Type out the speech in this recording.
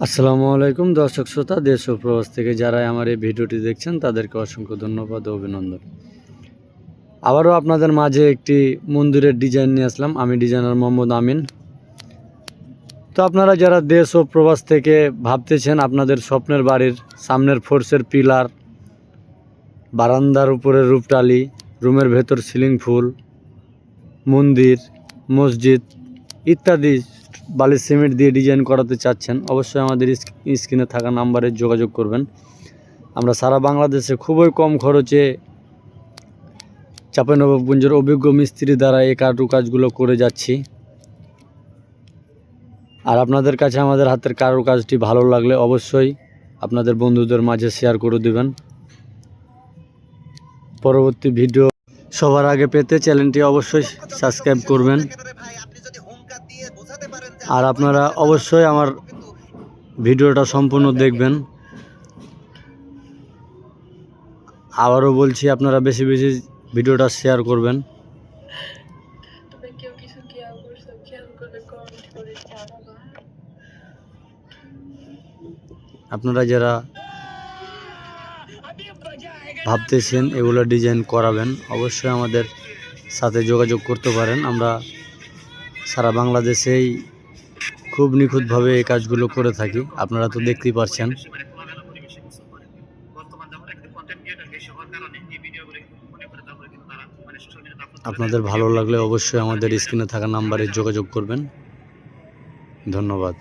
আসসালামু আলাইকুম দর্শক শ্রোতা, দেশ ও প্রবাস থেকে যারা আমার এই ভিডিওটি দেখছেন তাদেরকে অসংখ্য ধন্যবাদ ও অভিনন্দন। আবারও আপনাদের মাঝে একটি মন্দিরের ডিজাইন নিয়ে আসলাম। আমি ডিজাইনার মোহাম্মদ আমিন। তো আপনারা যারা দেশ ও প্রবাস থেকে ভাবতেছেন আপনাদের স্বপ্নের বাড়ির সামনের ফোর্সের পিলার, বারান্দার উপরে রূপটালি, রুমের ভেতর সিলিং ফুল, মন্দির, মসজিদ ইত্যাদি বালি সিমেন্ট দিয়ে ডিজাইন করাতে চাচ্ছেন, অবশ্যই আমাদের স্ক্রিনে থাকা নাম্বারে যোগাযোগ করবেন। আমরা সারা বাংলাদেশে খুবই কম খরচে চাঁপাইনবাবগঞ্জের অভিজ্ঞ মিস্ত্রি দ্বারা এই কারুকাজগুলো করে যাচ্ছি। আর আপনাদের কাছে আমাদের হাতের কারুকাজটি ভালো লাগলে অবশ্যই আপনাদের বন্ধুদের মাঝে শেয়ার করে দেবেন। পরবর্তী ভিডিও সবার আগে পেতে চ্যানেলটি অবশ্যই সাবস্ক্রাইব করবেন। আর আপনারা অবশ্যই আমার ভিডিওটা সম্পূর্ণ দেখবেন। আবারও বলছি, আপনারা বেশি বেশি ভিডিওটা শেয়ার করবেন। আপনারা যারা ভাবতেছেন এগুলো ডিজাইন করাবেন, অবশ্যই আমাদের সাথে যোগাযোগ করতে পারেন। আমরা সারা বাংলাদেশেই খুব নিখুঁতভাবে এই কাজগুলো করে থাকি, আপনারা তো দেখতেই পাচ্ছেন। আপনাদের ভালো লাগলে অবশ্যই আমাদের স্ক্রিনে থাকা নাম্বারে যোগাযোগ করবেন। ধন্যবাদ।